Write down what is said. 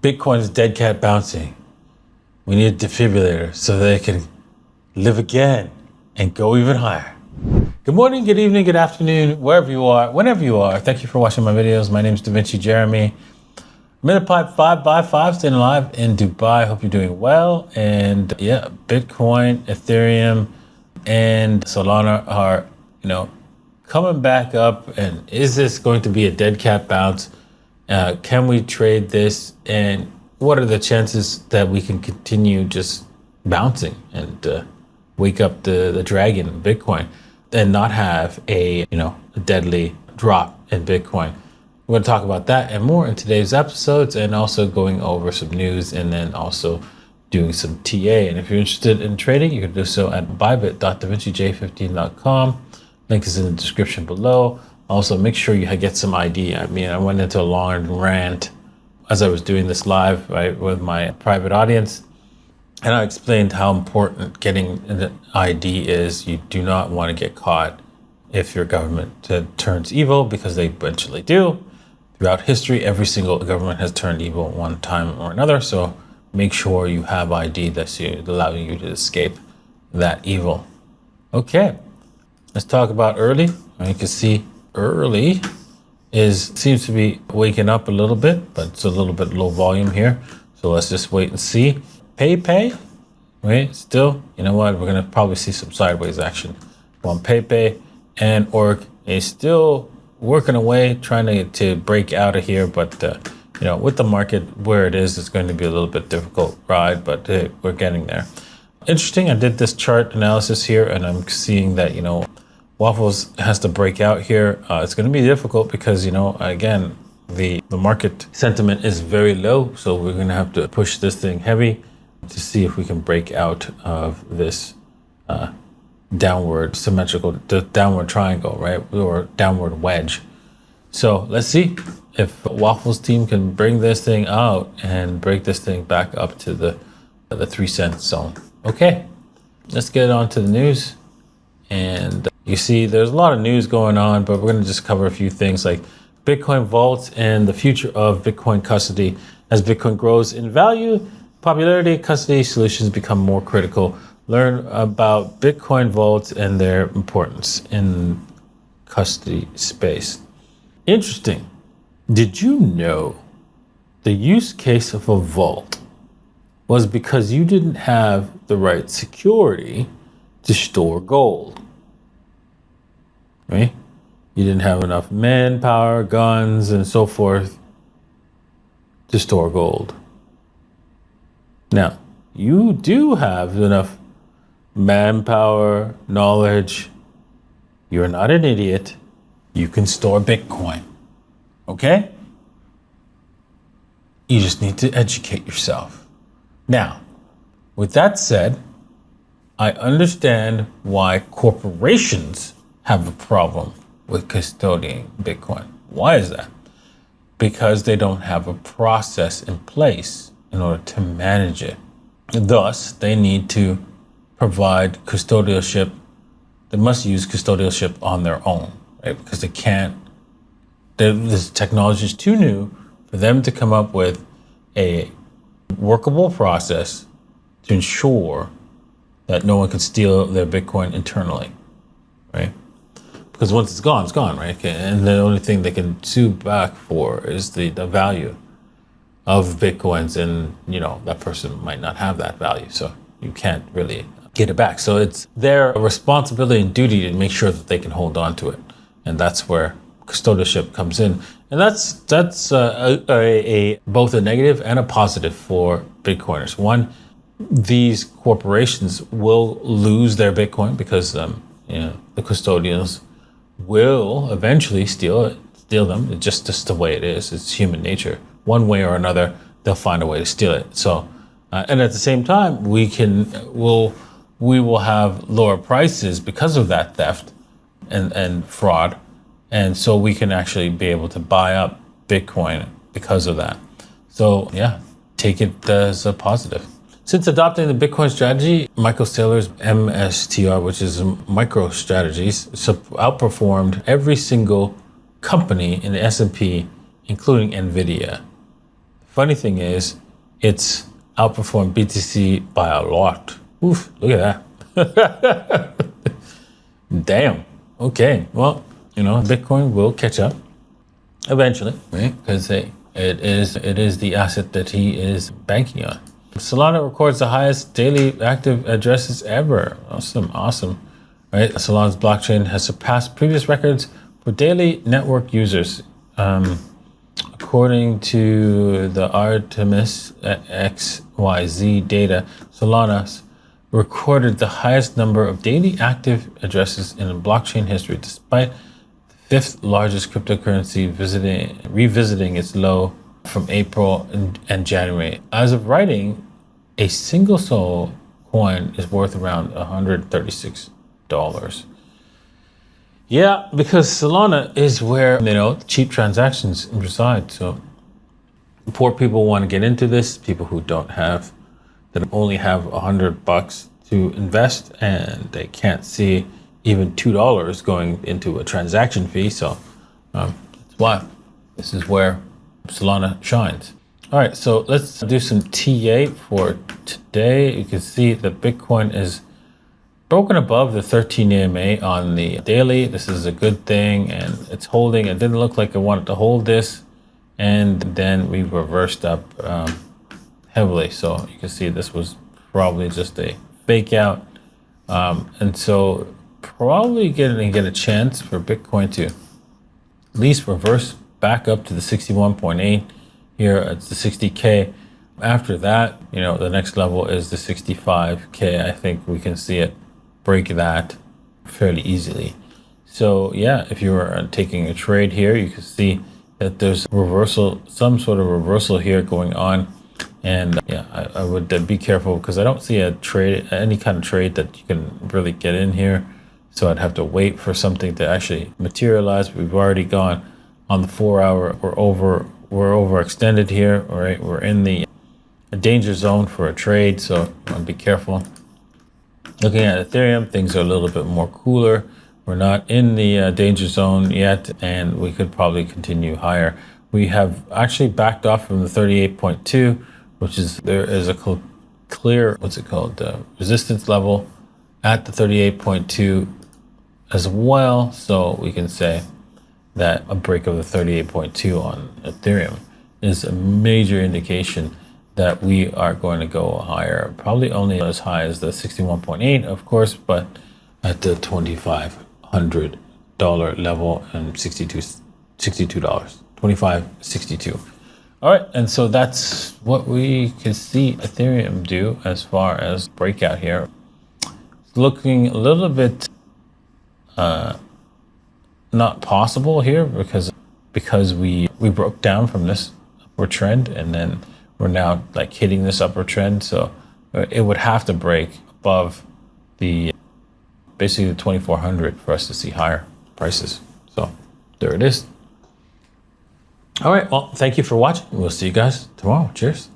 Bitcoin is dead cat bouncing. We need a defibrillator so they can live again and go even higher. Good morning, good evening, good afternoon, wherever you are, whenever you are. Thank you for watching my videos. My name is Da Vinci Jeremy. I'm in a pipe 5x5, staying alive in Dubai. Hope you're doing well. And yeah, Bitcoin, Ethereum, and Solana are, coming back up. And is this going to be a dead cat bounce? Can we trade this? And what are the chances that we can continue just bouncing and wake up the dragon in Bitcoin and not have a deadly drop in Bitcoin? We're going to talk about that and more in today's episodes, and also going over some news, and then also doing some TA. And if you're interested in trading, you can do so at bybit.davincij15.com. Link is in the description below. Also, make sure you get some ID. I went into a long rant as I was doing this live, right, with my private audience. And I explained how important getting an ID is. You do not want to get caught if your government turns evil, because they eventually do. Throughout history, every single government has turned evil at one time or another. So make sure you have ID that's allowing you to escape that evil. Okay, let's talk about early. You can see early seems to be waking up a little bit, but it's a little bit low volume here. So let's just wait and see. PayPay, right? Still, you know what? We're gonna probably see some sideways action on PayPay, and Orc is still working away, trying to break out of here. But with the market where it is, it's going to be a little bit difficult ride, but we're getting there. Interesting. I did this chart analysis here, and I'm seeing that Waffles has to break out here. It's going to be difficult because again, the market sentiment is very low, so we're going to have to push this thing heavy to see if we can break out of this downward downward triangle, right, or downward wedge. So let's see if Waffles team can bring this thing out and break this thing back up to the 3 cent zone. Okay, let's get on to the news. And you see there's a lot of news going on, but we're going to just cover a few things like Bitcoin vaults and the future of Bitcoin custody. As Bitcoin grows in value, popularity, custody solutions become more critical. Learn about Bitcoin vaults and their importance in custody space. Interesting. Did you know the use case of a vault was because you didn't have the right security to store gold? Right? You didn't have enough manpower, guns, and so forth to store gold. Now, you do have enough manpower, knowledge. You're not an idiot. You can store Bitcoin. Okay? You just need to educate yourself. Now, with that said, I understand why corporations have a problem with custodying Bitcoin. Why is that? Because they don't have a process in place in order to manage it. Thus, they need to provide custodialship. They must use custodialship on their own, right? Because they can't. This technology is too new for them to come up with a workable process to ensure that no one can steal their Bitcoin internally, right? Because once it's gone, right? And the only thing they can sue back for is the value of Bitcoins, and that person might not have that value, so you can't really get it back. So it's their responsibility and duty to make sure that they can hold on to it, and that's where custodialship comes in. And that's both a negative and a positive for Bitcoiners. One, these corporations will lose their Bitcoin because the custodians will eventually steal them. It's just the way it is. It's human nature. One way or another, they'll find a way to steal it. So, and at the same time, we will have lower prices because of that theft and fraud. And so we can actually be able to buy up Bitcoin because of that. So yeah, take it as a positive. Since adopting the Bitcoin strategy, Michael Saylor's MSTR, which is MicroStrategies, outperformed every single company in the S&P, including NVIDIA. Funny thing is, it's outperformed BTC by a lot. Oof, look at that. Damn. Okay, well, Bitcoin will catch up eventually, right? Because it is the asset that he is banking on. Solana records the highest daily active addresses ever. Awesome. Right? Solana's blockchain has surpassed previous records for daily network users. According to the Artemis XYZ data, Solana recorded the highest number of daily active addresses in blockchain history, despite the fifth largest cryptocurrency revisiting its low from April and January. As of writing, a single Sol coin is worth around $136. Yeah, because Solana is where, cheap transactions reside. So poor people want to get into this, people who don't have, that only have $100 to invest, and they can't see even $2 going into a transaction fee. So that's why this is where Solana shines. All right, so let's do some TA for today. You can see that Bitcoin is broken above the 13 EMA on the daily. This is a good thing, and it's holding. It didn't look like it wanted to hold this, and then we reversed up heavily. So you can see this was probably just a fake out, and so probably going to get a chance for Bitcoin to at least reverse back up to the 61.8. Here it's the 60K. After that, the next level is the 65K. I think we can see it break that fairly easily. So yeah, if you are taking a trade here, you can see that there's reversal, some sort of reversal here going on. And yeah, I would be careful, because I don't see any kind of trade that you can really get in here. So I'd have to wait for something to actually materialize. We've already gone on the 4 hour. We're overextended here. All right, we're in the danger zone for a trade, so I'll be careful. Looking at Ethereum, things are a little bit more cooler. We're not in the danger zone yet, and we could probably continue higher. We have actually backed off from the 38.2, which is, there is a clear, resistance level at the 38.2 as well. So we can say that a break of the 38.2 on Ethereum is a major indication that we are going to go higher. Probably only as high as the 61.8, of course, but at the $2,500 level and $62, $25.62. All right, and so that's what we can see Ethereum do as far as breakout here. It's looking a little bit not possible here, because we broke down from this upward trend, and then we're now like hitting this upward trend. So it would have to break above basically the 2,400 for us to see higher prices. So there it is. All right, well, thank you for watching. We'll see you guys tomorrow. Cheers.